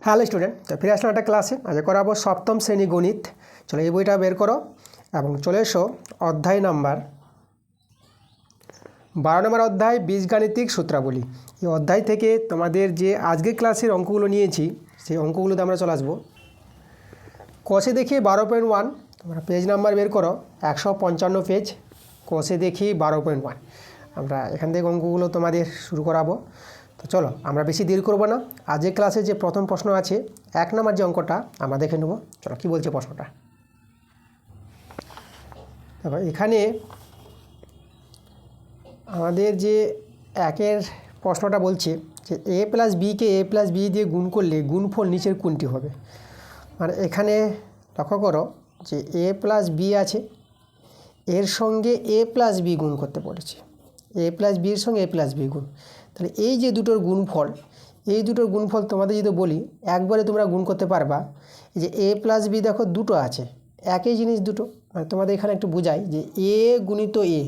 Hello student, তো ফিরে আসলাম একটা ক্লাসে। আজ করাবো সপ্তম শ্রেণী গণিত। চলো এই বইটা বের করো এবং চলে এসো অধ্যায় নাম্বার 12 নম্বর অধ্যায় বীজগাণিতিক সূত্রাবলী। এই অধ্যায় থেকে তোমাদের যে আজকের ক্লাসের অঙ্কগুলো নিয়েছি সেই অঙ্কগুলোতে আমরা চলে আসবো। কষে দেখি 12.1, তোমরা পেজ নাম্বার বের করো 155 পেজ। কষে দেখি 12.1, আমরা এখান থেকে অঙ্কগুলো তোমাদের শুরু করাবো। তো চলো আমরা বেশি দেরি করব না। আজকের ক্লাসে যে প্রথম প্রশ্ন আছে 1 নম্বর যে অঙ্কটা আমরা দেখে নেব। চলো কি বলছে প্রশ্নটা। দেখো এখানে আমাদের যে একের প্রশ্নটা বলছে যে a প্লাস বিকে a প্লাস বি দিয়ে গুণ করলে গুণফল নিচের কোনটি হবে। মানে এখানে লক্ষ্য করো যে a প্লাস বি আছে, এর সঙ্গে a প্লাস বি গুণ করতে বলেছে। a প্লাস বির সঙ্গে a প্লাস বি গুণ, তাহলে এই যে দুটোর গুণফল, এই দুটোর গুণফল তোমাদের যদি বলি একবারে তোমরা গুণ করতে পারবা। এই যে a প্লাস বি দেখো দুটো আছে, একই জিনিস দুটো, মানে তোমাদের এখানে একটু বোঝাই যে a গুণিত a,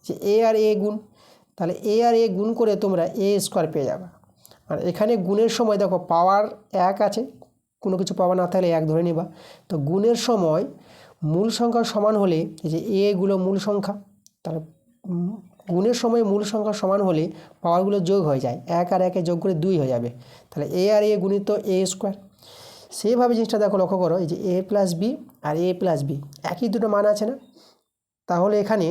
যে a আর a গুণ, তাহলে a আর a গুণ করে তোমরা a স্কোয়ার পেয়ে যাবে। আর এখানে গুণের সময় দেখো পাওয়ার 1 আছে, কোনো কিছু পাওয়ার না থাকলে 1 ধরে নিবা। তো গুণের সময় মূল সংখ্যা সমান হলে এই যে এগুলো মূল সংখ্যা, তাহলে গুণের সময় মূল সংখ্যা সমান হলে পাওয়ারগুলো যোগ হয়ে যায়, 1 আর 1 যোগ করে 2 হয়ে যাবে। তাহলে a আর a গুণিত a স্কোয়ার। সেইভাবে জিনিসটা দেখো লক্ষ্য করো, এই যে a প্লাস বি আর a প্লাস বি একই দুটো মান আছে না, তাহলে এখানে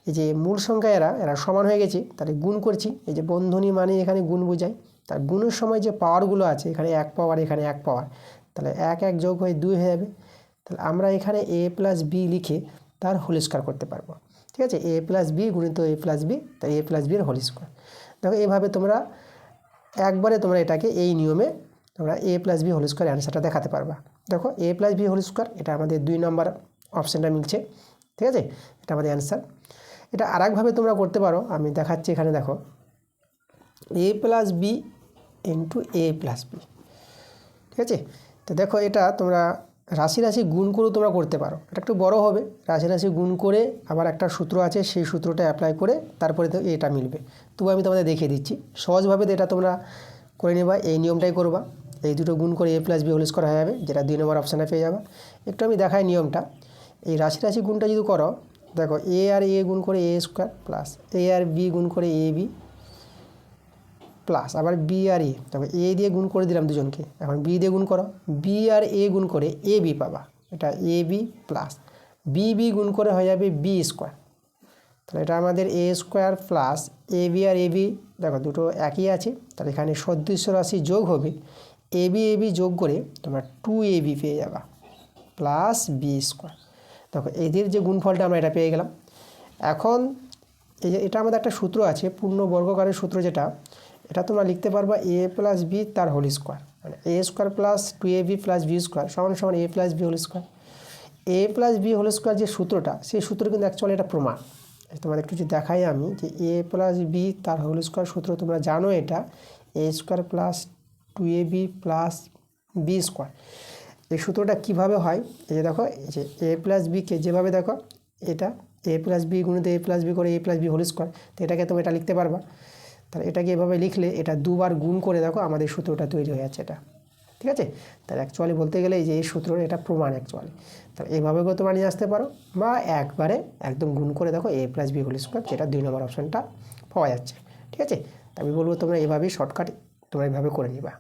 এই যে মূল সংখ্যা এরা সমান হয়ে গেছে, তাহলে গুণ করছি। এই যে বন্ধনী মানে এখানে গুণ বোঝায়, তার গুণের সময় যে পাওয়ারগুলো আছে এখানে 1 পাওয়ার এখানে 1 পাওয়ার, তাহলে 1 1 যোগ হয়ে 2 হয়ে যাবে। তাহলে আমরা এখানে a প্লাস বি লিখে তার হোল স্কোয়ার করতে পারবো। ঠিক আছে, a প্লাস বি গুণিত a প্লাস বি, তাই a প্লাস বির হোল স্কোয়ার। দেখো এইভাবে তোমরা একবারে তোমরা এটাকে এই নিয়মে তোমরা a plus B whole square অ্যান্সারটা দেখাতে পারবা। দেখো a plus B whole square, এটা আমাদের 2 নম্বর অপশানটা মিলছে। ঠিক আছে, এটা আমাদের অ্যান্সার। এটা আরেকভাবে তোমরা করতে পারো, আমি দেখাচ্ছি এখানে দেখো a plus B into a plus B. ঠিক আছে, তো দেখো এটা তোমরা রাশি রাশি গুণ করেও তোমরা করতে পারো, এটা একটু বড় হবে। রাশি রাশি গুণ করে আবার একটা সূত্র আছে, সেই সূত্রটা অ্যাপ্লাই করে তারপরে তো এটা মিলবে। তবু আমি তোমাদের দেখিয়ে দিচ্ছি সহজভাবে, এটা তোমরা করে নেবা, এই নিয়মটাই করবা। এই দুটো গুণ করে a plus B whole square হয়ে যাবে, যেটা 2 নম্বর অপশানে পেয়ে যাবে। একটু আমি দেখাই নিয়মটা। এই রাশি রাশি গুণটা যদি করো, দেখো a আর a গুণ করে a স্কোয়ার প্লাস a আর b গুণ করে a বি প্লাস আবার b আর a, তবে a দিয়ে গুণ করে দিলাম দুজনকে, এখন b দিয়ে গুণ করো, b আর a গুণ করে a b পাবা, এটা a b plus b b গুণ করে হয়ে যাবে b স্কোয়ার। তাহলে এটা আমাদের a square plus a b আর a b দেখো দুটো একই আছে, তাহলে এখানে সদৃশ্য রাশি যোগ হবে, a b যোগ করে তোমরা 2ab পেয়ে যাবা প্লাস b স্কোয়ার। দেখো এদের যে গুণফলটা আমরা এটা পেয়ে গেলাম। এখন এই যে এটা আমাদের একটা সূত্র আছে, পূর্ণ বর্গকারের সূত্র, যেটা এটা তোমরা লিখতে পারবা a প্লাস বি তার হোল স্কোয়ার, মানে a square plus 2ab plus B square সমান সমান a plus B whole square. a plus B whole square যে সূত্রটা, সেই সূত্র কিন্তু অ্যাকচুয়ালি এটা প্রমাণ। তোমাদের একটু যদি দেখাই আমি যে a প্লাস বি তার হোল স্কোয়ার সূত্র তোমরা জানো, এটা a square plus 2ab plus B square. এই সূত্রটা কীভাবে হয়, এই যে দেখো এই যে a প্লাস বিকে যেভাবে দেখো এটা a প্লাস বি গুণিত a প্লাস বি করে a plus B whole square, তো এটাকে তোমরা এটা লিখতে পারবা। তাহলে এটাকে এভাবে লিখলে এটা দুবার গুণ করে দেখো আমাদের সূত্রটা তৈরি হয়ে যাচ্ছে এটা। ঠিক আছে, তাহলে অ্যাকচুয়ালি বলতে গেলে এই যে এই সূত্রের এটা প্রমাণ অ্যাকচুয়ালি। তাহলে এইভাবেও তোমরা নিয়ে আসতে পারো, বা একবারে একদম গুণ করে দেখো a plus B whole square, যেটা 2 নম্বর অপশানটা পাওয়া যাচ্ছে। ঠিক আছে, আমি বলবো তোমরা এভাবেই শর্টকাট তোমরা এইভাবে করে নিবা।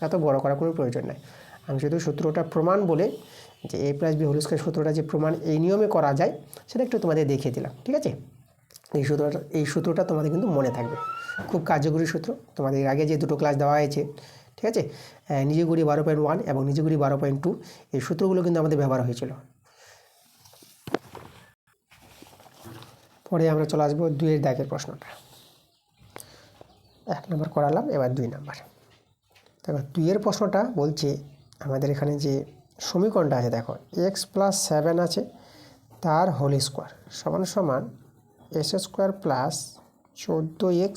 এত বড় করার কোনো প্রয়োজন নেই। আমি শুধু সূত্রটা প্রমাণ বলে যে a plus B whole square সূত্রটা যে প্রমাণ এই নিয়মে করা যায় সেটা একটু তোমাদের দেখিয়ে দিলাম। ঠিক আছে, এই সূত্রটা তোমাদের কিন্তু মনে থাকবে, খুব কার্যকরী সূত্র। তোমাদের আগে যে দুটো ক্লাস দেওয়া হয়েছে, ঠিক আছে, নিজেগুড়ি 12.1 এবং নিজেগুড়ি 12.2, এই সূত্রগুলো কিন্তু আমাদের ব্যবহার হয়েছিল। পরে আমরা চলে আসবো 2 এর দাগের প্রশ্নটা। 1 নম্বর করালাম, এবার 2 নম্বর। দেখো 2 এর প্রশ্নটা বলছে আমাদের এখানে যে সমীকরণটা আছে, দেখো x প্লাস 7 আছে তার হোল স্কোয়ার সমান সমান s square plus 14x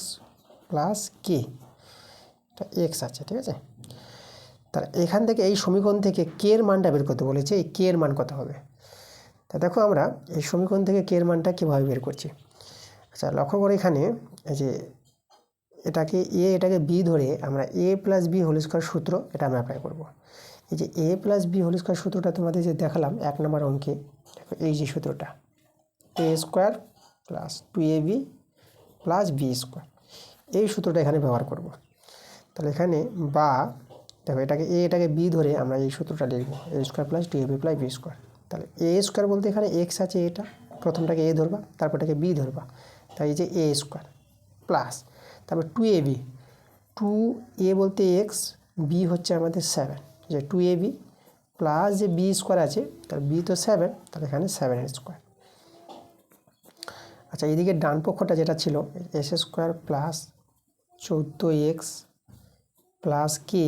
plus k, এটা এক্স আছে। ঠিক আছে, তাহলে এখান থেকে এই সমীকরণ থেকে কে এর মানটা বের করতে বলেছে, এই কে এর মান কত হবে। তা দেখো আমরা এই সমীকরণ থেকে কে এর মানটা কীভাবে বের করছি। আচ্ছা লক্ষ্য করে এখানে এই যে এটাকে বি ধরে আমরা এ প্লাস বি হোল স্কোয়ার সূত্র এটা আমরা অ্যাপ্লাই করব। এই যে এ প্লাস বি হোল স্কোয়ার সূত্রটা তোমাদের যে দেখালাম 1 নম্বর অঙ্কে, এই যে সূত্রটা a square plus 2ab plus B square, এই সূত্রটা এখানে ব্যবহার করব। তাহলে এখানে বা দেখো এটাকে বি ধরে আমরা এই সূত্রটা লিখব, a square plus 2ab plus B square. তাহলে এ স্কোয়ার বলতে এখানে এক্স আছে, এটা প্রথমটাকে এ ধরবা, তারপরটাকে বি ধরবা, তাই এই যে এ স্কোয়ার প্লাস তারপর 2ab, 2a বলতে এক্স, বি হচ্ছে আমাদের 7, যে 2ab প্লাস যে বি স্কোয়ার আছে, তার বি তো 7, তাহলে এখানে 7 স্কোয়ার। আচ্ছা, এইদিকে ডান পক্ষটা যেটা ছিল s square plus 14x plus k,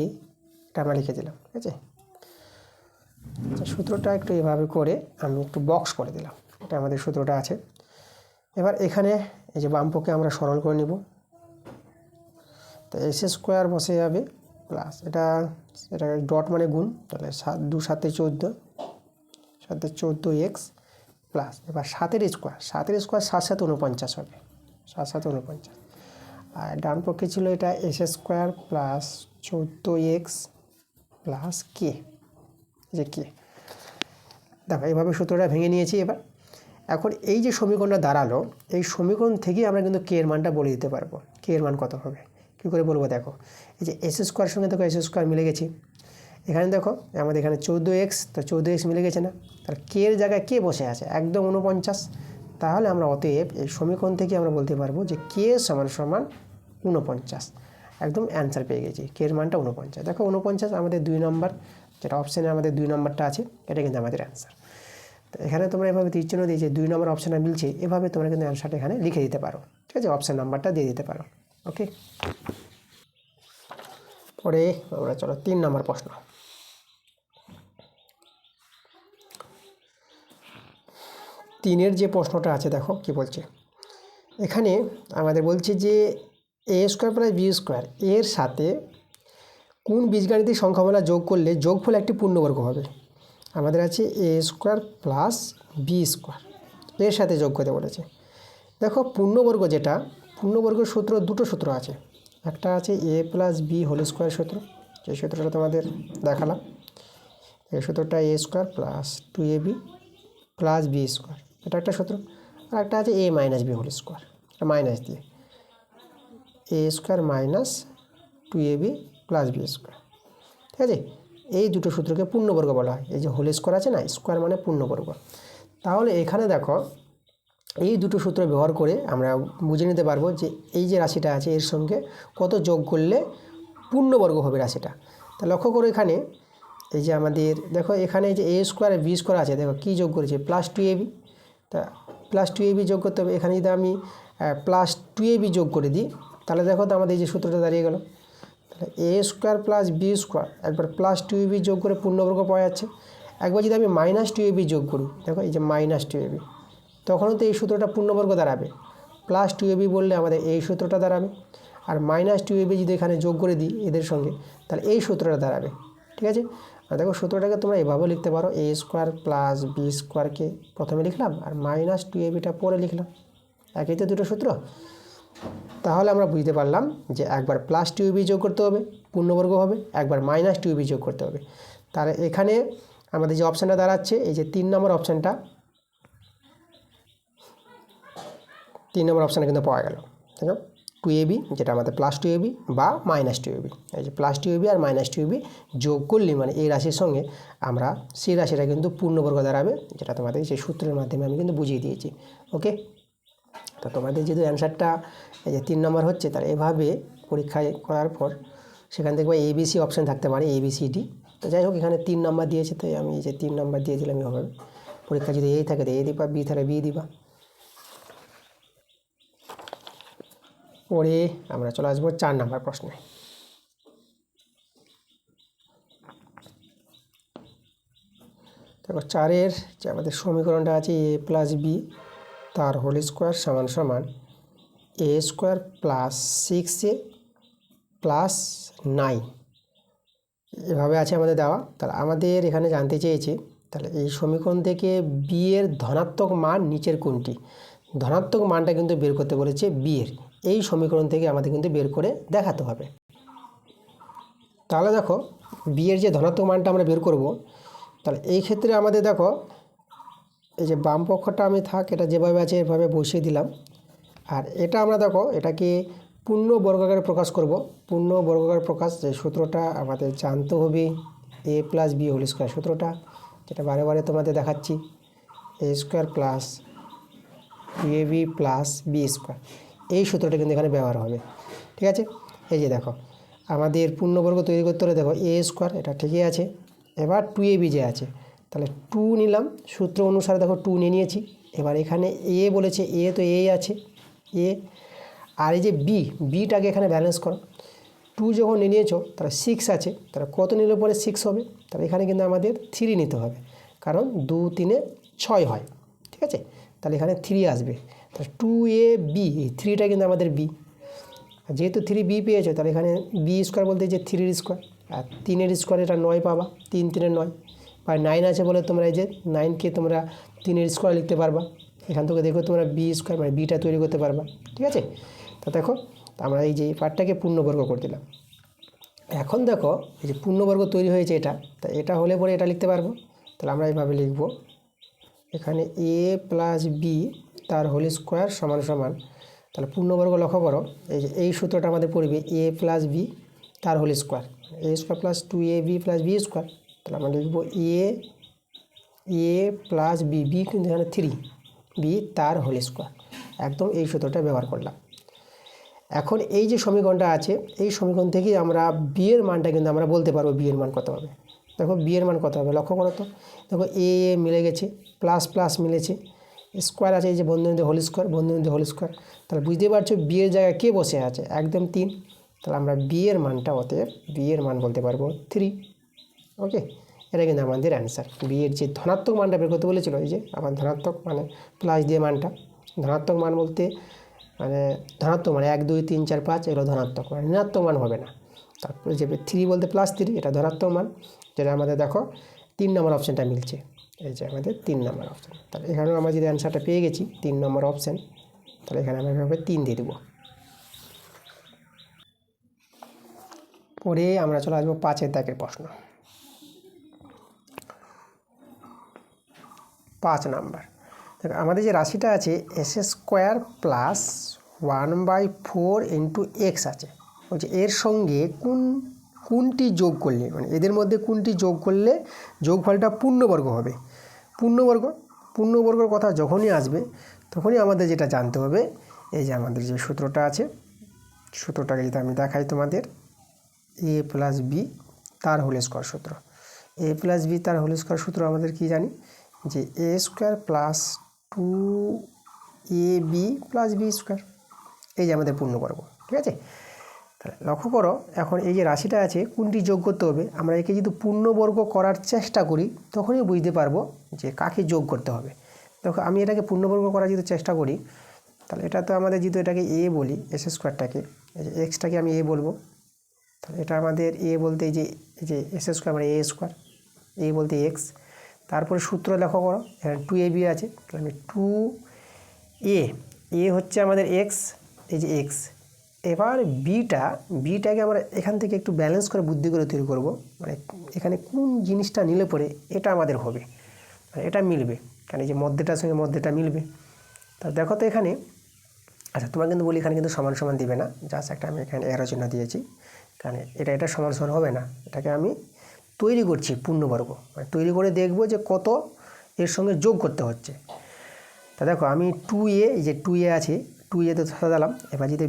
এটা আমরা লিখে দিলাম, ঠিক আছে। আচ্ছা, সূত্রটা একটু এভাবে করে আমি একটু বক্স করে দিলাম, এটা আমাদের সূত্রটা আছে। এবার এখানে এই যে বাম পক্ষে আমরা সরল করে নিব, তো এস স্কোয়ার বসে যাবে প্লাস এটা ডট মানে গুণ, তাহলে 2 7 14, 14x প্লাস এবার 7 স্কোয়ার 7 7 49 হবে, 7 7 49। আর ডান পক্ষে ছিল এটা s square plus 14x plus k, যে কে। দেখো এইভাবে সূত্রটা ভেঙে নিয়েছি। এবার এখন এই যে সমীকরণটা দাঁড়ালো, এই সমীকরণ থেকেই আমরা কিন্তু কে এর মানটা বলে দিতে পারবো, কে এর মান কত হবে। কী করে বলবো, দেখো এই যে এস স্কোয়ার সঙ্গে দেখো এস স্কোয়ার মিলে গেছি, এখানে দেখো আমাদের এখানে 14x, তো 14x মিলে গেছে না, তাহলে কে এর জায়গায় কে বসে আছে একদম 49, তাহলে আমরা অতএব এই সমীকরণ থেকে আমরা বলতে পারবো যে কে সমান সমান 49, একদম অ্যান্সার পেয়ে গেছি, কে এর মানটা 49। দেখো 49 আমাদের 2 নম্বর, যেটা অপশানে আমাদের 2 নম্বরটা আছে, এটা কিন্তু আমাদের অ্যান্সার। তো এখানে তোমরা এভাবে তীরচিহ্ন দিয়ে যে 2 নম্বর অপশানটা মিলছে, এভাবে তোমরা কিন্তু অ্যান্সারটা এখানে লিখে দিতে পারো, ঠিক আছে, অপশান নাম্বারটা দিয়ে দিতে পারো। ওকে, পরে আমরা চলো 3 নম্বর প্রশ্ন। 3-এর যে প্রশ্নটা আছে দেখো কি বলছে, এখানে আমাদের বলছে যে a square plus B square এর সাথে কোন বীজগাণিতিক সংখ্যামালা যোগ করলে যোগফল একটি পূর্ণবর্গ হবে। আমাদের আছে এ স্কোয়ার প্লাস বি স্কোয়ার, এর সাথে যোগ করতে বলেছে। দেখো পূর্ণবর্গ যেটা, পূর্ণবর্গের সূত্র দুটো সূত্র আছে, একটা আছে a plus B whole square সূত্র, যে সূত্রটা তোমাদের দেখালাম, এই সূত্রটা a square plus 2ab plus B square, এটা একটা সূত্র। আর একটা আছে a minus b whole square, minus দিয়ে a square minus 2ab plus B square, ঠিক আছে। এই দুটো সূত্রকে পূর্ণবর্গ বলা হয়। এই যে হোল স্কোয়ার আছে না, স্কোয়ার মানে পূর্ণবর্গ। তাহলে এখানে দেখো এই দুটো সূত্র ব্যবহার করে আমরা বুঝে নিতে পারবো যে এই যে রাশিটা আছে এর সঙ্গে কত যোগ করলে পূর্ণবর্গ হবে রাশিটা। তা লক্ষ্য করো এখানে এই যে আমাদের দেখো এখানে যে এ স্কোয়ার বি স্কোয়ার আছে, দেখো কী যোগ করেছে প্লাস 2ab, তা প্লাস 2ab যোগ করতে হবে। এখানে যদি আমি প্লাস 2ab যোগ করে দিই, তাহলে দেখো তো আমাদের এই যে সূত্রটা দাঁড়িয়ে গেল, তাহলে a square plus B square একবার প্লাস 2ab যোগ করে পূর্ণবর্গ পাওয়া যাচ্ছে। একবার যদি আমি মাইনাস 2ab যোগ করি, দেখো এই যে মাইনাস 2ab, তখনও তো এই সূত্রটা পূর্ণবর্গ দাঁড়াবে। প্লাস 2ab বললে আমাদের এই সূত্রটা দাঁড়াবে, আর মাইনাস 2ab যদি এখানে যোগ করে দিই এদের সঙ্গে, তাহলে এই সূত্রটা দাঁড়াবে, ঠিক আছে। আর দেখো সূত্রটাকে তোমরা এভাবেও লিখতে পারো, এ স্কোয়ার প্লাস বি স্কোয়ারকে প্রথমে লিখলাম আর মাইনাস 2abটা পরে লিখলাম, একই তো দুটো সূত্র। তাহলে আমরা বুঝতে পারলাম যে একবার প্লাস 2ab যোগ করতে হবে পূর্ণবর্গ হবে, একবার মাইনাস 2ab যোগ করতে হবে। তাহলে এখানে আমাদের যে অপশানটা দাঁড়াচ্ছে এই যে 3 নম্বর অপশানটা, 3 নম্বর অপশানে কিন্তু পাওয়া গেল, তাই না। 2ab যেটা আমাদের প্লাস 2ab বা মাইনাস 2ab, এই যে প্লাস 2ab আর মাইনাস 2ab যোগ করলে মানে এই রাশির সঙ্গে আমরা সেই রাশিটা কিন্তু পূর্ণবর্গ দাঁড়াবে, যেটা তোমাদের সেই সূত্রের মাধ্যমে আমি কিন্তু বুঝিয়ে দিয়েছি। ওকে, তো তোমাদের যেহেতু অ্যান্সারটা এই যে 3 নম্বর হচ্ছে, তাহলে এভাবে পরীক্ষায় করার পর সেখান থেকে ABC অপশান থাকতে পারে ABCD, তো যাই হোক এখানে 3 নম্বর দিয়েছে, তাই আমি এই যে 3 নম্বর দিয়ে দিলাম। এভাবে পরীক্ষা যদি A থাকে তো A দিবা, B থাকে B দিবা। পরে আমরা চলে আসবো 4 নম্বর প্রশ্নে। দেখো 4-এর যে আমাদের সমীকরণটা আছে a প্লাস বি তার হোল স্কোয়ার সমান সমান এ স্কোয়ার প্লাস 6a প্লাস 9, এভাবে আছে আমাদের দেওয়া। তাহলে আমাদের এখানে জানতে চেয়েছে তাহলে এই সমীকরণ থেকে বি এর ধনাত্মক মান নিচের কোনটি। ধনাত্মক মানটা কিন্তু বের করতে বলেছে বি এর, এই সমীকরণ থেকে আমাদের কিন্তু বের করে দেখাতে হবে। তাহলে দেখো বি এর যে ধনাত্মক মানটা আমরা বের করব, তাহলে এই ক্ষেত্রে আমাদের দেখো এই যে বাম পক্ষটা আমি এটা যেভাবে আছে এভাবে বসিয়ে দিলাম। আর এটা আমরা দেখো এটাকে পূর্ণ বর্গাকারে প্রকাশ করব। পূর্ণ বর্গাকার প্রকাশ যে সূত্রটা আমাদের জানতে হবে, এ প্লাস বি হোল স্কোয়ার সূত্রটা, যেটা বারে বারে তোমাদের দেখাচ্ছি, এ square plus A B plus B square, এই সূত্রটা কিন্তু এখানে ব্যবহার হবে। ঠিক আছে, এই যে দেখো আমাদের পূর্ণবর্গ তৈরি করতে হলে দেখো এ স্কোয়ার এটা ঠিকই আছে, এবার 2ab যে আছে তাহলে 2 নিলাম, সূত্র অনুসারে দেখো 2 নিয়ে নিয়েছি। এবার এখানে এ বলেছে, এ তো এ আছে এ, আর এই যে বিটাকে এখানে ব্যালেন্স করো। 2 যখন নিয়ে নিয়েছো তাহলে 6 আছে, তাহলে কত নিলে পরে 6 হবে? তাহলে এখানে কিন্তু আমাদের 3 নিতে হবে, কারণ 2 3 6 হয়। ঠিক আছে, তাহলে এখানে 3 আসবে। তাহলে 2ab, এই 3টা কিন্তু আমাদের বি, যেহেতু 3b পেয়েছো তাহলে এখানে বি স্কোয়ার বলতে যে 3 স্কোয়ার, আর 3 স্কোয়ার এটা 9 পাবা, 3 3 9, বা 9 আছে বলে তোমরা এই যে 9কে তোমরা 3 স্কোয়ার লিখতে পারবা। এখান থেকে দেখো তোমরা বি স্কোয়ার মানে বিটা তৈরি করতে পারবা। ঠিক আছে, তা দেখো আমরা এই যে পার্টটাকে পূর্ণবর্গ করে দিলাম। এখন দেখো এই যে পূর্ণবর্গ তৈরি হয়েছে এটা, তা এটা হলে পরে এটা লিখতে পারবো। তাহলে আমরা এইভাবে লিখব, এখানে এ প্লাস বি তার হোল স্কোয়ার সমান সমান, তাহলে পূর্ণবর্গ লক্ষ্য করো এই যে এই সূত্রটা আমাদের পড়বে এ প্লাস বি তার whole square, a square plus 2ab plus B square. তাহলে আমরা লিখব এ প্লাস বি কিন্তু এখানে 3, বি তার হোল স্কোয়ার, একদম এই সূত্রটা ব্যবহার করলাম। এখন এই যে সমীকরণটা আছে এই সমীকরণ থেকেই আমরা বি এর মানটা কিন্তু আমরা বলতে পারবো বি এর মান কত হবে। দেখো বি এর মান কত হবে লক্ষ্য করো তো, দেখো এ মিলে গেছে, প্লাস প্লাস মিলেছে, স্কোয়ার আছে এই যে বন্ধনীতে হোল স্কোয়ার, বন্ধনীতে হোল স্কোয়ার, তাহলে বুঝতে পারছো বি এর জায়গায় কে বসে আছে, একদম 3। তাহলে আমরা বি এর মানটা অতএব বি এর মান বলতে পারবো 3। ওকে, এটা কিন্তু আমাদের অ্যান্সার। বি এর যে ধনাত্মক মানটা বের করতে বলেছিল, এই যে আমার ধনাত্মক মানে প্লাস দিয়ে মানটা, ধনাত্মক মান বলতে মানে ধনাত্মক মানে 1 2 3 4 5 এগুলো ধনাত্মক, মানে ঋণাত্মক মান হবে না। তারপরে যে 3 বলতে +3 এটা ধনাত্মক মান, যেটা আমাদের দেখো 3 নম্বর অপশানটা মিলছে, এই যে আমাদের 3 নম্বর অপশান। তাহলে এখানেও আমরা যদি অ্যান্সারটা পেয়ে গেছি 3 নম্বর অপশান, তাহলে এখানে আমরা এভাবে 3 দিয়ে দেবো। পরে আমরা চলে আসবো 5-এর দাগের প্রশ্ন। 5 নাম্বার, দেখো আমাদের যে রাশিটা আছে S square plus 1/4 into x আছে, বলছে এর সঙ্গে কোনটি যোগ করলে, মানে এদের মধ্যে কোনটি যোগ করলে যোগফলটা পূর্ণবর্গ হবে। পূর্ণবর্গর কথা যখনই আসবে তখনই আমাদের যেটা জানতে হবে, এই যে আমাদের যে সূত্রটা আছে, সূত্রটাকে যদি আমি দেখাই তোমাদের, এ প্লাস বি তার হোল স্কোয়ার সূত্র। এ প্লাস বি তার হোল স্কোয়ার সূত্র আমাদের কি জানি, যে a square plus 2ab plus B square, এই যে আমাদের পূর্ণবর্গ। ঠিক আছে, তাহলে লক্ষ্য করো এখন এই যে রাশিটা আছে কোনটি যোগ করতে হবে, আমরা একে যদি পূর্ণবর্গ করার চেষ্টা করি তখনই বুঝতে পারবো যে কাকে যোগ করতে হবে। দেখো আমি এটাকে পূর্ণবর্গ করার যদি চেষ্টা করি, তাহলে এটা তো আমাদের যেহেতু এটাকে এ বলি, এস স্কোয়ারটাকে, এই যে এক্সটাকে আমি এ বলবো, তাহলে এটা আমাদের এ বলতে এই যে এস স্কোয়ার মানে এ স্কোয়ার, এ বলতে এক্স। তারপরে সূত্র লক্ষ্য করো এখানে 2ab আছে, তাহলে আমি 2a হচ্ছে আমাদের এক্স, এই যে এক্স। এবার বিটাকে আমরা এখান থেকে একটু ব্যালেন্স করে বুদ্ধি করে তৈরি করব, মানে এখানে কোন জিনিসটা নিলে পরে এটা আমাদের হবে, মানে এটা মিলবে, কারণ এই যে মধ্যেটার সঙ্গে মধ্যেটা মিলবে। তা দেখো তো এখানে, আচ্ছা তোমার কিন্তু বলি এখানে কিন্তু সমান সমান দিবে না, জাস্ট একটা আমি এখানে এরো চিহ্ন দিয়েছি, কারণ এটা সমান সমান হবে না, এটাকে আমি তৈরি করছি পূর্ণবর্গ, মানে তৈরি করে দেখব যে কত এর সঙ্গে যোগ করতে হচ্ছে। তা দেখো আমি 2a, এই যে 2a আছে, 2a তো সাজালাম। এবার যদি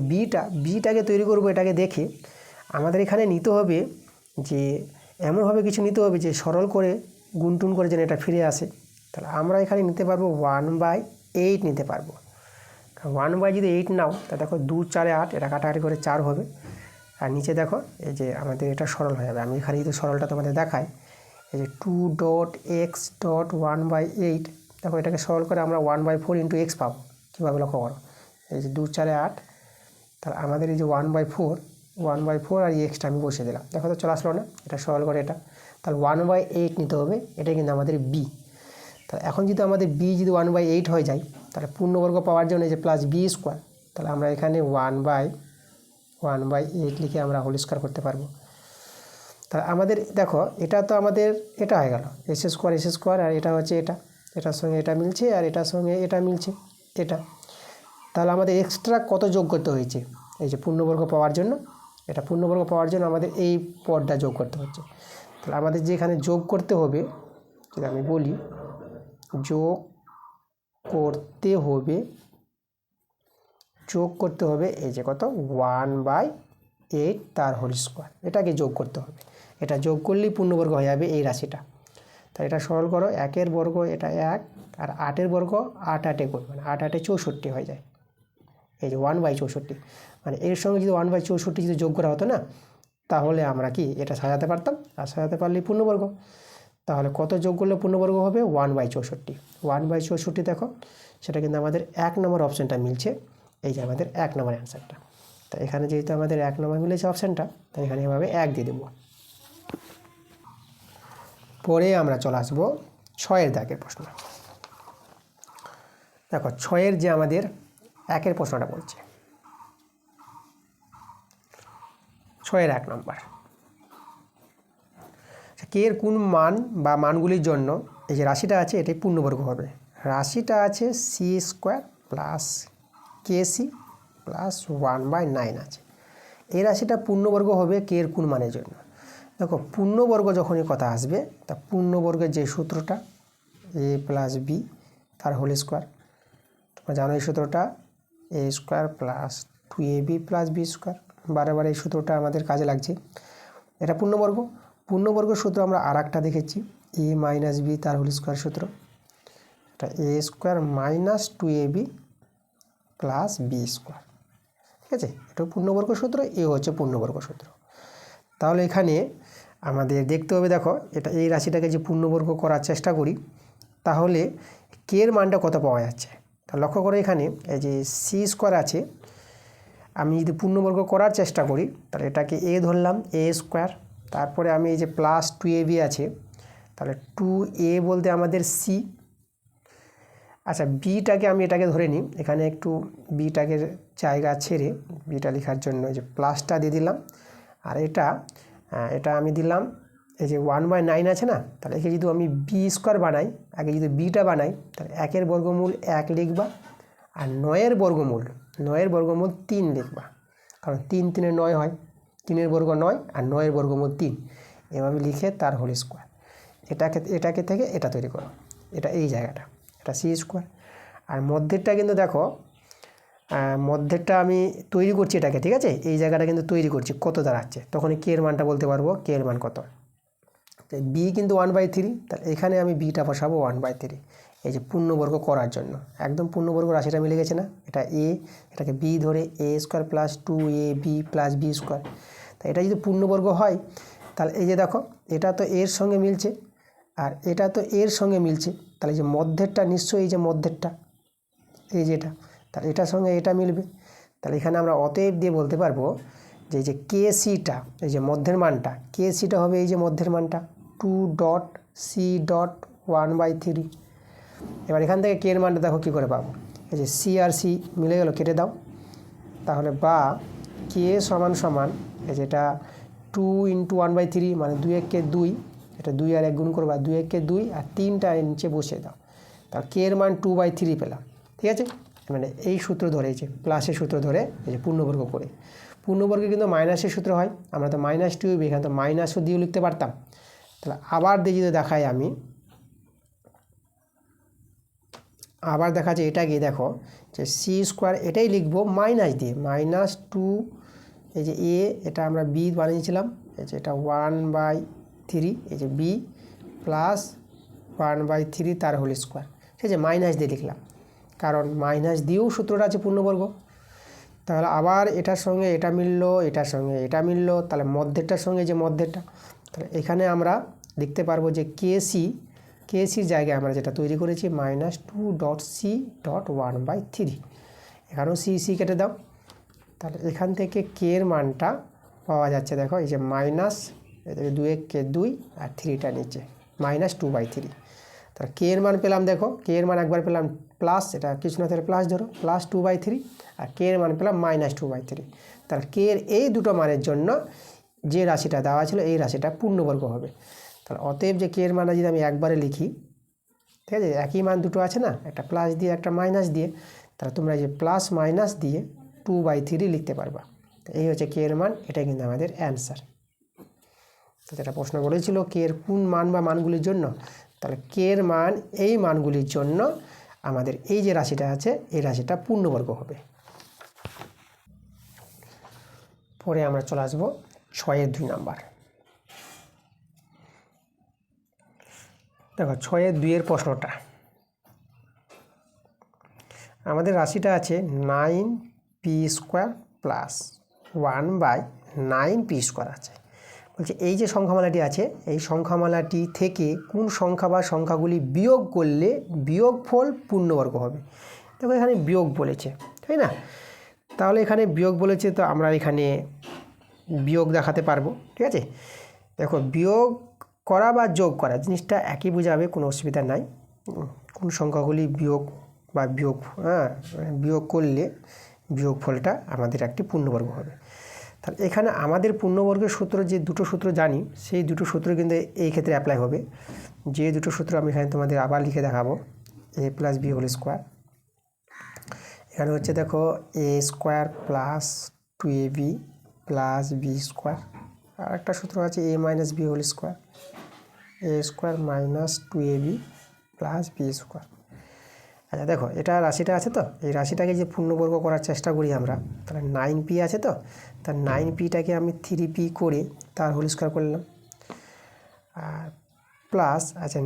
বিটাকে তৈরি করব, এটাকে দেখে আমাদের এখানে নিতে হবে যে এমনভাবে কিছু নিতে হবে যে সরল করে গুণটুন করে যেন এটা ফিরে আসে। তাহলে আমরা এখানে নিতে পারবো 1/8 নিতে পারবো। 1/8 নাও, তা দেখো 2 4 8, এটা কাটাকাটি করে 4 হবে, আর নিচে দেখো এই যে আমাদের এটা সরল হয়ে যাবে। আমি এখানে যদি সরলটা তোমাদের দেখাই, এই যে 2.x.1/8, দেখো এটাকে সরল করে আমরা 1/4 ইন্টু এক্স পাবো। কীভাবে লক্ষ্য করো, এই যে 2 4 8, তাহলে আমাদের এই যে 1/4 আর এই এক্সটা আমি বসিয়ে দিলাম, দেখো তো চলে আসলো না, এটা সরল করে এটা, তাহলে 1/8 নিতে হবে, এটাই কিন্তু আমাদের বি। তাহলে এখন যদি আমাদের বি যদি 1/8 হয়ে যায়, তাহলে পূর্ণবর্গ পাওয়ার জন্য এই যে প্লাস বি স্কোয়ার, তাহলে আমরা এখানে 1/8 লিখে আমরা হোল স্কোয়ার করতে পারবো। তাহলে আমাদের দেখো এটা তো আমাদের এটা হয়ে গেল এস স্কোয়ার, আর এটা হচ্ছে এটার সঙ্গে এটা মিলছে, আর এটার সঙ্গে এটা মিলছে এটা। তাহলে আমাদের এক্সট্রা কত যোগ করতে হয়েছে? এই যে পূর্ণবর্গ পাওয়ার জন্য, এটা পূর্ণবর্গ পাওয়ার জন্য আমাদের এই পদটা যোগ করতে হচ্ছে। তাহলে আমাদের যে এখানে যোগ করতে হবে, যদি আমি বলি যোগ করতে হবে এই যে কত 1/8 তার হোল স্কোয়ার, এটাকে যোগ করতে হবে। এটা যোগ করলেই পূর্ণবর্গ হয়ে যাবে এই রাশিটা। তাই এটা সরল করো, 1-এর বর্গ এটা 1, আর 8-এর বর্গ 8 গুণ, মানে 8 64 হয়ে যায়। এই যে 1/64, মানে এর সঙ্গে যদি 1/64 যদি যোগ করা হতো না, তাহলে আমরা কি এটা সাজাতে পারতাম, আর সাজাতে পারলেই পূর্ণবর্গ। তাহলে কত যোগ করলে পূর্ণবর্গ হবে? 1/64। 1/64 দেখো, সেটা কিন্তু আমাদের 1 নম্বর অপশানটা মিলছে। এই যে আমাদের 1 নম্বর অ্যান্সারটা। তো এখানে যেহেতু আমাদের 1 নম্বর মিলেছে অপশানটা, তাই এখানে এভাবে 1 দিয়ে দেবো। পরে আমরা চলে আসবো 6-এর দাগের প্রশ্ন। দেখো 6-এর যে আমাদের 1-এর প্রশ্নটা বলছে, 6-এর 1 নম্বর, কে এর কোন মান বা মানগুলির জন্য এই যে রাশিটা আছে এটাই পূর্ণবর্গ হবে? রাশিটা আছে c² প্লাস kc প্লাস 1/9 আছে। এই রাশিটা পূর্ণবর্গ হবে কে এর কোন মানের জন্য? দেখো পূর্ণবর্গ যখনই কথা আসবে, তা পূর্ণবর্গের যে সূত্রটা a প্লাস বি তার হোল স্কোয়ার, তোমরা জানো এই সূত্রটা a² plus 2ab plus B square. বারে এই সূত্রটা আমাদের কাজে লাগছে। এটা পূর্ণবর্গের সূত্র আমরা আর একটা দেখেছি, a মাইনাস বি তার হোল স্কোয়ার সূত্র। এটা a² minus 2ab plus B square. ঠিক আছে, এটা পূর্ণবর্গ সূত্র, এ হচ্ছে পূর্ণবর্গ সূত্র। তাহলে এখানে আমাদের দেখতে হবে, দেখো এটা এই রাশিটাকে যে পূর্ণবর্গ করার চেষ্টা করি, তাহলে কে এর মানটা কত পাওয়া যাচ্ছে? তা লক্ষ্য করে এখানে এই যে c² আছে, আমি যদি পূর্ণবর্গ করার চেষ্টা করি তাহলে এটাকে a ধরলাম, a²। তারপরে আমি এই যে প্লাস 2ab আছে, তাহলে 2a বলতে আমাদের c। আচ্ছা বিটাকে আমি এটাকে ধরে নিই, এখানে একটু বিটাকে জায়গা ছেড়ে বিটা লেখার জন্য এই যে প্লাসটা দিয়ে দিলাম। আর এটা আমি দিলাম এই যে 1/9 আছে না, তাহলে একে যদি আমি b² বানাই, আগে যদি বিটা বানাই, তাহলে 1-এর বর্গমূল 1 লিখবা, আর 9-এর বর্গমূল 3 লিখবা, কারণ 3 3 9 হয়, 3-এর বর্গ 9 আর 9-এর বর্গমূল 3, এভাবে লিখে তার হোল স্কোয়ার। এটাকে থেকে এটা তৈরি করো, এটা এই জায়গাটা, এটা c²। আর মধ্যেরটা কিন্তু দেখো, মধ্যেরটা আমি তৈরি করছি এটাকে, ঠিক আছে, এই জায়গাটা কিন্তু তৈরি করছি কত দাঁড়াচ্ছে, তখন কে এর মানটা বলতে পারবো, কে এর মান কত। বি কিন্তু 1/3, তাহলে এখানে আমি বিটা বসাবো 1/3, এই যে পূর্ণবর্গ করার জন্য। একদম পূর্ণবর্গ রাশিটা মিলে গেছে না, এটা a, এটাকে b ধরে a² plus 2ab plus b square. তাই এটা যদি পূর্ণবর্গ হয়, তাহলে এই যে দেখো এটা তো এর সঙ্গে মিলছে, আর এটা তো এর সঙ্গে মিলছে, তাহলে যে মধ্যেরটা নিশ্চয়ই এই যে মধ্যেরটা, এই যেটা, তাহলে এটার সঙ্গে এটা মিলবে। তাহলে এখানে আমরা অতএব দিয়ে বলতে পারবো যে এই যে kcটা, এই যে মধ্যের মানটা, kcটা হবে এই যে মধ্যের মানটা 2.c.1/3। এবার এখান থেকে কে এর মানটা দেখো কী করে পাবো, এই যে সি আর সি মিলে গেল, কেটে দাও। তাহলে বা কে সমান এই যেটা 2 × 1/3 মানে 2 × 2, এটা 2 আর 1 গুণ করবা, 2 × 2 আর 3টা নিচে বসিয়ে দাও, তাহলে কে এর মান 2/3 পেলাম। ঠিক আছে, মানে এই সূত্র ধরে, এই যে প্লাসের সূত্র ধরে এই যে পূর্ণবর্গ করে, পূর্ণবর্গে কিন্তু মাইনাসের সূত্র হয়, আমরা তো -2 এখানে তো মাইনাসও দিয়েও লিখতে পারতাম। তাহলে আবার দিয়ে যদি দেখাই আমি, আবার দেখা যায় এটাকে দেখো যে c² এটাই লিখবো মাইনাস দিয়ে, -2 এই যে a, এটা আমরা b বানিয়েছিলাম, এই যে এটা 1/3 এই যে b প্লাস 1/3 তার হোল স্কোয়ার। ঠিক আছে, মাইনাস দিয়ে লিখলাম, কারণ মাইনাস দিয়েও সূত্রটা আছে পূর্ণবর্গ। তাহলে আবার এটার সঙ্গে এটা মিললো, এটার সঙ্গে এটা মিললো, তাহলে মধ্যেরটার সঙ্গে যে মধ্যেরটা, তাহলে এখানে আমরা লিখতে পারবো যে kcর জায়গায় আমরা যেটা তৈরি করেছি -2.c.1/3, এখানেও c কেটে দাও। তাহলে এখান থেকে কে এর মানটা পাওয়া যাচ্ছে, দেখো এই যে মাইনাস 2 × 2 আর 3টা নিচে -2/3। তাহলে কে এর মান পেলাম, দেখো কে এর মান একবার পেলাম প্লাস, এটা কিছু না তাহলে প্লাস ধরো প্লাস 2/3, আর কে এর মান পেলাম -2/3। তাহলে কে এর এই দুটো মানের জন্য যে রাশিটা দেওয়া ছিল এই রাশিটা পূর্ণবর্গ হবে। তাহলে অতএব যে কে এর মানটা যদি আমি একবারে লিখি, ঠিক আছে, একই মান দুটো আছে না, একটা প্লাস দিয়ে একটা মাইনাস দিয়ে, তাহলে তোমরা যে প্লাস মাইনাস দিয়ে 2/3 লিখতে পারবা। এই হচ্ছে কে এর মান, এটাই কিন্তু আমাদের অ্যান্সার। তো যেটা প্রশ্ন বলেছিল কে এর কোন মান বা মানগুলির জন্য, তাহলে কে এর মান এই মানগুলির জন্য আমাদের এই যে রাশিটা আছে এই রাশিটা পূর্ণবর্গ হবে। পরে আমরা চলে আসবো 6-এর 2 নাম্বার। দেখো 6-এর 2-এর প্রশ্নটা, আমাদের রাশিটা আছে 9p² প্লাস 1/9p² আছে। বলছে এই যে সংখ্যামালাটি আছে এই সংখ্যামালাটি থেকে কোন সংখ্যা বা সংখ্যাগুলি বিয়োগ করলে বিয়োগফল পূর্ণবর্গ হবে। দেখো এখানে বিয়োগ বলেছে, তাই না? তাহলে এখানে বিয়োগ বলেছে, তো আমরা এখানে বিয়োগ দেখাতে পারবো, ঠিক আছে। দেখো বিয়োগ করা বা যোগ করা জিনিসটা একই বোঝাবে, কোনো অসুবিধা নাই। কোন সংখ্যাগুলি বিয়োগ বা বিয়োগ করলে বিয়োগফলটা আমাদের একটি পূর্ণবর্গ হবে। তাহলে এখানে আমাদের পূর্ণবর্গের সূত্র যে দুটো সূত্র জানি সেই দুটো সূত্র কিন্তু এই ক্ষেত্রে অ্যাপ্লাই হবে। যে দুটো সূত্র আমি এখানে তোমাদের আবার লিখে দেখাবো, a+b²। এখানে হচ্ছে দেখো a² plus 2ab plus b², আর একটা সূত্র আছে a - b², a² minus 2ab plus b²। আচ্ছা দেখো এটা রাশিটা আছে, তো এই রাশিটাকে যে পূর্ণবর্গ করার চেষ্টা করি আমরা, তাহলে 9p আছে, তো তার 9pটাকে আমি 3p করে তার হোল স্কোয়ার করলাম, আর প্লাস আচ্ছা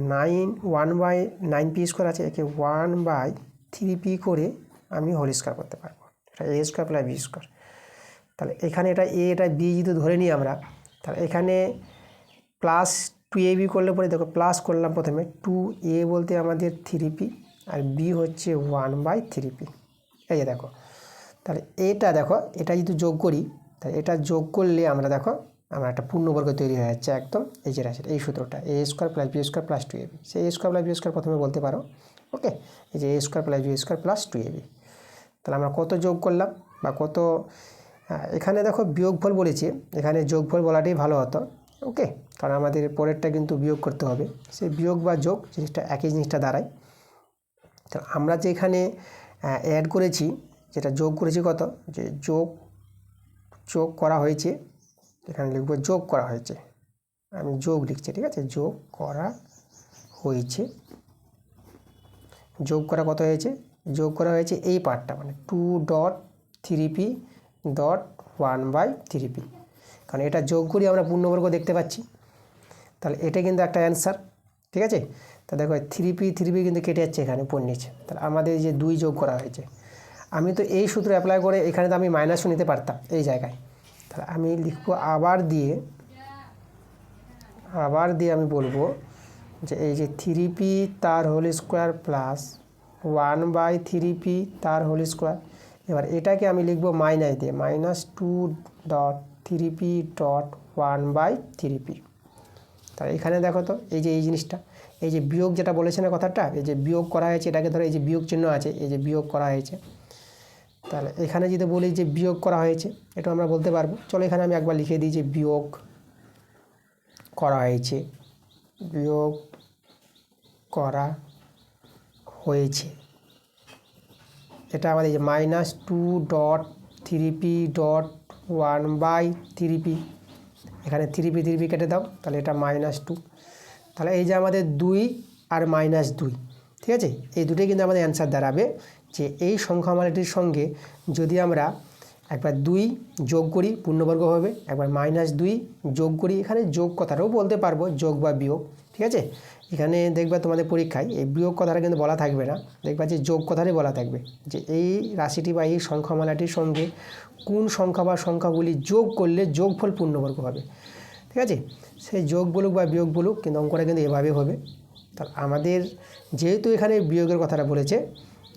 1/9p² আছে, একে 1/3p করে আমি হোল স্কোয়ার করতে পারবো, এটা a² প্লাস b²। তাহলে এখানে এটা a এটা b যদি ধরে নিই আমরা, তাহলে এখানে প্লাস 2ab করলে পরে দেখো প্লাস করলাম প্রথমে 2a বলতে আমাদের 3p, আর b হচ্ছে 1/3p। এই যে দেখো, তাহলে এটা দেখো এটা যদি যোগ করি, তাহলে এটা যোগ করলে আমরা দেখো আমরা একটা পূর্ণবর্গ তৈরি হয়ে যাচ্ছে একদম। এই যে রাশিটা এই সূত্রটা a² plus b² plus 2ab, সেই a² প্লাস b² প্রথমে বলতে পারো, ওকে। এই যে a² plus b² plus 2ab, তাহলে আমরা কত যোগ করলাম বা কত, এখানে দেখো বিয়োগফল বলেছে, এখানে যোগফল বলাটাই ভালো হতো, ওকে, কারণ আমাদের পরেরটা কিন্তু বিয়োগ করতে হবে। সেই বিয়োগ বা যোগ জিনিসটা একই জিনিসটা দাঁড়ায়। তো আমরা যে এখানে অ্যাড করেছি, যেটা যোগ করেছি কত, যে যোগ করা হয়েছে, এখানে লিখব যোগ করা হয়েছে, আমি যোগ লিখছি, ঠিক আছে, যোগ করা হয়েছে। যোগ করা কত হয়েছে, যোগ করা হয়েছে এই পার্টটা, মানে 2.3p.1/3p, কারণ এটা যোগ করি আমরা পূর্ণবর্গ দেখতে পাচ্ছি। তাহলে এটা কিন্তু একটা অ্যান্সার, ঠিক আছে। তা দেখো 3p কিন্তু কেটে যাচ্ছে এখানে উপর নিচে, তাহলে আমাদের যে 2 যোগ করা হয়েছে, আমি তো এই সূত্র অ্যাপ্লাই করে এখানে তো আমি মাইনাসও নিতে পারতাম এই জায়গায়, তাহলে আমি লিখবো আবার দিয়ে আমি বলবো যে এই যে 3p তার হোল স্কোয়ার প্লাস 1/3p তার হোল স্কোয়ার। এবার এটাকে আমি লিখবো মাইনাস দিয়ে, -2.3p.1/3p। তাহলে এখানে দেখো তো এই যে এই জিনিসটা, এই যে বিয়োগ যেটা বলেছে না কথাটা, এই যে বিয়োগ করা হয়েছে, এটাকে ধরো এই যে বিয়োগ চিহ্ন আছে, এই যে বিয়োগ করা হয়েছে, তাহলে এখানে যদি বলি যে বিয়োগ করা হয়েছে, এটা আমরা বলতে পারবো। চলো এখানে আমি একবার লিখে দিই যে বিয়োগ করা হয়েছে, বিয়োগ করা হয়েছে, এটা আমাদের যে -2.3p.1/3p, এখানে 3p কেটে দাও, তাহলে এটা -2, তাহলে এই যে আমাদের 2 আর -2, ঠিক আছে, এই দুটোই কিন্তু আমাদের অ্যান্সার দাঁড়াবে। যে এই সংখ্যামালাটির সঙ্গে যদি আমরা একবার 2 যোগ করি পূর্ণবর্গ হবে, একবার -2 যোগ করি, এখানে যোগ কথাটাও বলতে পারবো, যোগ বা বিয়োগ, ঠিক আছে। এখানে দেখবা তোমাদের পরীক্ষায় এই বিয়োগ কথাটা কিন্তু বলা থাকবে না, দেখবা যে যোগ কথাটাই বলা থাকবে, যে এই রাশিটি বা এই সংখ্যামালাটির সঙ্গে কোন সংখ্যা বা সংখ্যাগুলি যোগ করলে যোগফল পূর্ণবর্গ হবে, ঠিক আছে। সেই যোগ বলুক বা বিয়োগ বলুক, কিন্তু অঙ্কটা কিন্তু এভাবে হবে। তাহলে আমাদের যেহেতু এখানে বিয়োগের কথাটা বলেছে,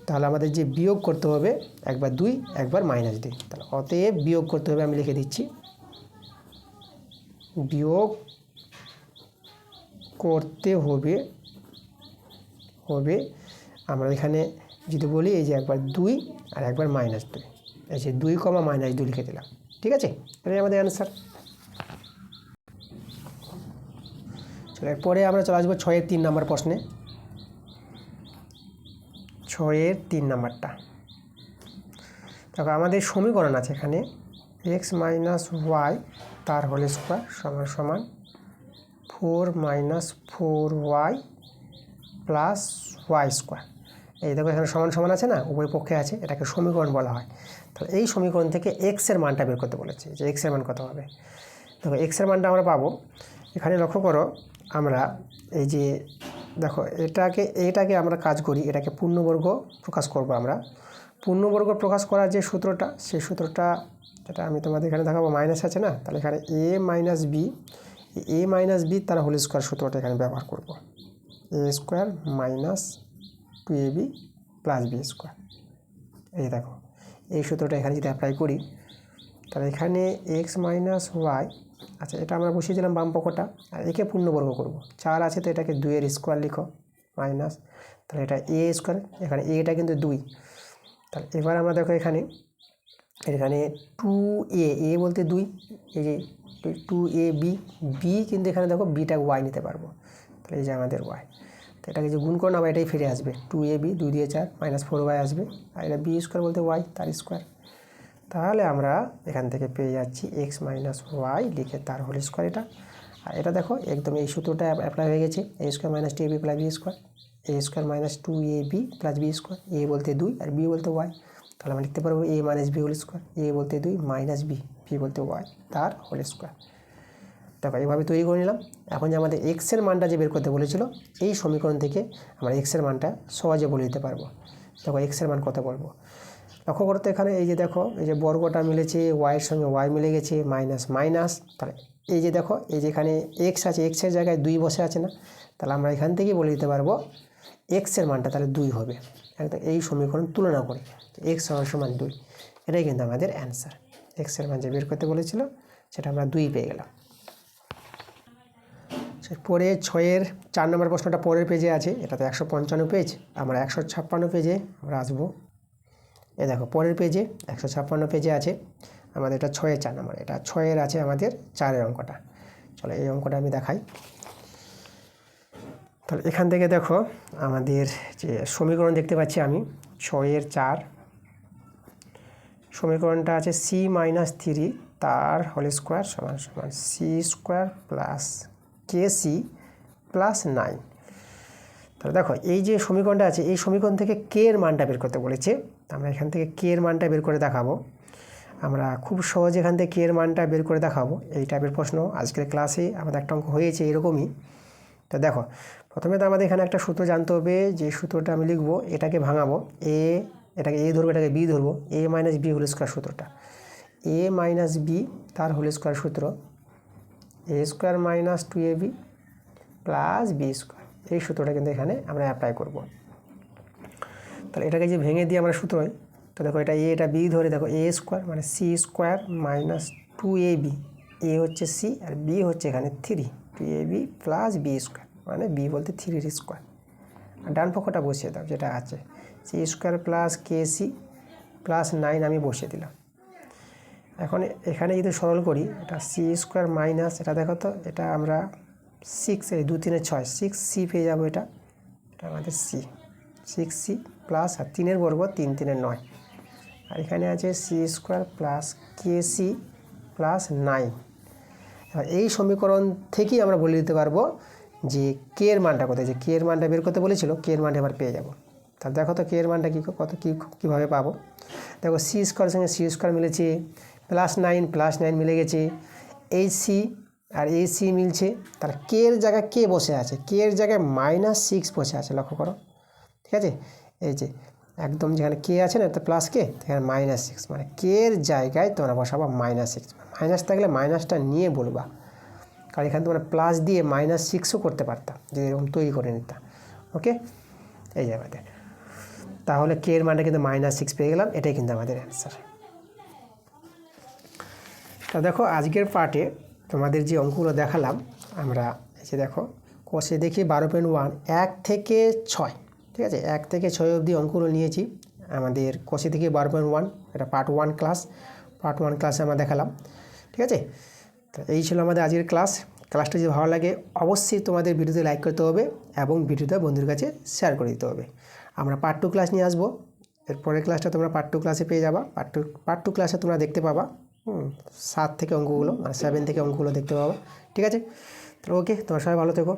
তাহলে আমাদের যে বিয়োগ করতে হবে একবার 2 একবার -2, তাহলে অতএব বিয়োগ করতে হবে, আমি লিখে দিচ্ছি বিয়োগ করতে হবে আমরা এখানে যদি বলি এই যে একবার 2 আর একবার -2, এই যে 2, -2 লিখে দিলাম। ঠিক আছে, এটাই আমাদের অ্যান্সার। চলো এরপরে আমরা চলে আসবো 6-এর 3 নম্বর প্রশ্নে। 6-এর 3 নম্বরটা দেখো, আমাদের সমীকরণ আছে এখানে x - y তার হোল স্কোয়ার সমান সমান 4 - 4y প্লাস y স্কোয়ার। এই দেখো এখানে সমান সমান আছে না, উভয় পক্ষে আছে, এটাকে সমীকরণ বলা হয়। তাহলে এই সমীকরণ থেকে x এর মানটা বের করতে বলেছে, যে x এর মান কত হবে। দেখো x এর মানটা আমরা পাবো, এখানে লক্ষ্য করো আমরা এই যে দেখো এটাকে আমরা কাজ করি, এটাকে পূর্ণবর্গ প্রকাশ করব আমরা। পূর্ণবর্গ প্রকাশ করার যে সূত্রটা, সেই সূত্রটা যেটা আমি তোমাদের এখানে দেখাবো, মাইনাস আছে না, তাহলে এখানে a - b তার হোল স্কোয়ার সূত্রটা এখানে ব্যবহার করব। a square minus 2ab plus b square. এই দেখো এই সূত্রটা এখানে যদি অ্যাপ্লাই করি, তাহলে এখানে x - y, আচ্ছা এটা আমরা বসিয়ে দিলাম বাম পক্ষটা, আর একে পূর্ণবর্গ করব। 4 আছে তো এটাকে 2 এর স্কোয়ার লিখো মাইনাস, তাহলে এটা a স্কোয়ার, এখানে এটা কিন্তু 2। তাহলে এবার আমরা দেখো এখানে 2a বলতে 2, এই যে 2ab, b কিন্তু এখানে দেখো বিটা y নিতে পারবো, তাহলে এই যে আমাদের y। তো এটাকে যে গুণ করুন, আবার এটাই ফিরে আসবে, 2ab 2 দিয়ে 4 -4y আসবে, আর এটা b স্কোয়ার বলতে y তার স্কোয়ার। তাহলে আমরা এখান থেকে পেয়ে যাচ্ছি x - y লিখে তার হোল স্কোয়ার এটা। আর এটা দেখো একদম এই সূত্রটা অ্যাপ্লাই হয়ে গেছে, a square minus 2ab plus b square, a square minus 2ab plus b square, a বলতে 2 আর b বলতে y। তাহলে আমরা লিখতে পারবো a minus b whole square, a বলতে 2 মাইনাস b, b বলতে y তার হোল স্কোয়ার। দেখো এইভাবে তৈরি করে নিলাম। এখন যে আমাদের x এর মানটা যে বের করতে বলেছিল, এই সমীকরণ থেকে আমরা x এর মানটা সহজে বলে দিতে পারবো। দেখো x এর মান কত বলবো, লক্ষ্য করতে এখানে এই যে দেখো এই যে বর্গটা মিলেছে, y এর সঙ্গে y মিলে গেছে, মাইনাস মাইনাস। তাহলে এই যে দেখো এই যে এখানে x আছে, x এর জায়গায় 2 বসে আছে না, তাহলে আমরা এখান থেকেই বলে দিতে পারবো x এর মানটা তাহলে 2 হবে। একদম এই সমীকরণ তুলনা করে x সমান 2, এটাই কিন্তু আমাদের অ্যান্সার। x এর মান যে বের করতে বলেছিল সেটা আমরা 2 পেয়ে গেলাম। পরে 6-এর 4 নম্বর প্রশ্নটা পরের পেজে আছে, এটা তো 155 পেজ, আমরা 156 পেজে আমরা আসবো। এই দেখো পরের পেজে 156 পেজে আছে আমাদের, এটা 6-এর 4 নম্বর, এটা 6-এর আছে আমাদের 4-এর অঙ্কটা। চলো এই অঙ্কটা আমি দেখাই। তাহলে এখান থেকে দেখো আমাদের যে সমীকরণ দেখতে পাচ্ছি আমি 6-এর 4, সমীকরণটা আছে c - 3 তার হোল স্কোয়ার সমান সমান c square plus kc plus 9। তাহলে দেখো এই যে সমীকরণটা আছে, এই সমীকরণ থেকে কে এর মানটা বের করতে বলেছে। আমরা এখান থেকে কে এর মানটা বের করে দেখাবো, আমরা খুব সহজে এখান থেকে কে এর মানটা বের করে দেখাবো। এই টাইপের প্রশ্ন আজকের ক্লাসে আমাদের একটা অঙ্ক হয়েছে এরকমই। তো দেখো প্রথমে তো আমাদের এখানে একটা সূত্র জানতে হবে, যে সূত্রটা আমি লিখবো, এটাকে ভাঙাবো, এটাকে a ধরবো, এটাকে b ধরবো, a minus b whole square সূত্রটা, a মাইনাস b তার হোল স্কোয়ার সূত্র a square minus 2ab plus b square, এই সূত্রটা কিন্তু এখানে আমরা অ্যাপ্লাই করব। তাহলে এটাকে যে ভেঙে দিয়ে আমরা সূত্র, তো দেখো এটা a এটা b ধরে, দেখো a স্কোয়ার মানে c square minus 2ab, a হচ্ছে c আর b হচ্ছে এখানে 3, 2ab প্লাস b স্কোয়ার মানে b বলতে 3 স্কোয়ার। আর ডান পক্ষটা বসিয়ে দাও যেটা আছে, c square plus kc plus 9 আমি বসিয়ে দিলাম। এখন এখানে যদি সরল করি, এটা c স্কোয়ার মাইনাস, এটা দেখো তো এটা আমরা 6, এই 2 3 6, 6c পেয়ে যাবো, এটা আমাদের c, 6c প্লাস আর 3-এর বর্গ 3 3 9, আর এখানে আছে c square plus kc plus 9। এবার এই সমীকরণ থেকেই আমরা বলে দিতে পারবো যে কে এর মানটা কোথায়, যে কে এর মানটা বের করতে বলেছিল, কে এর মানটা এবার পেয়ে যাবো। তাহলে দেখো তো কে এর মানটা কীভাবে পাবো। দেখো c স্কোয়ারের সঙ্গে c স্কোয়ার মিলেছে, প্লাস 9 মিলে গেছে, এই c আর এই c মিলছে, তাহলে কে এর জায়গায় কে বসে আছে, কে এর জায়গায় -6 বসে আছে, লক্ষ্য করো। ঠিক আছে, এই যে একদম যেখানে কে আছে না, তো প্লাস কে, এখানে -6 মানে কে এর জায়গায় তোমরা বসাবো -6, মাইনাস থাকলে মাইনাসটা নিয়ে বলবা, কারণ এখানে তোমরা প্লাস দিয়ে -6ও করতে পারতাম, যে এরকম তৈরি করে নিতাম। ওকে, এই যে আমাদের তাহলে কে এর মানটা কিন্তু -6 পেয়ে গেলাম, এটাই কিন্তু আমাদের অ্যান্সার। তা দেখো আজকের পার্টে তোমাদের যে অঙ্কগুলো দেখালাম আমরা, এই যে দেখো কোষে দেখি 12.1 1 থেকে 6, ঠিক আছে, 1 থেকে 6 অবধি অঙ্কগুলো নিয়েছি আমাদের কষে থেকে 12.1, এটা পার্ট 1 ক্লাস। পার্ট 1 ক্লাসে আমরা দেখালাম। ঠিক আছে, তো এই ছিল আমাদের আজকের ক্লাসটা যদি ভালো লাগে অবশ্যই তোমাদের ভিডিওতে লাইক করতে হবে এবং ভিডিওটা বন্ধুদের কাছে শেয়ার করে দিতে হবে। আমরা পার্ট 2 ক্লাস নিয়ে আসবো, এর পরের ক্লাসটা তোমরা পার্ট 2 ক্লাসে পেয়ে যাবা। পার্ট 2 ক্লাসে তোমরা দেখতে পাবা 7 থেকে অঙ্কগুলো, মানে 7 থেকে অঙ্কগুলো দেখতে পাবা। ঠিক আছে, তো ওকে, তোমরা সবাই ভালো থেকো।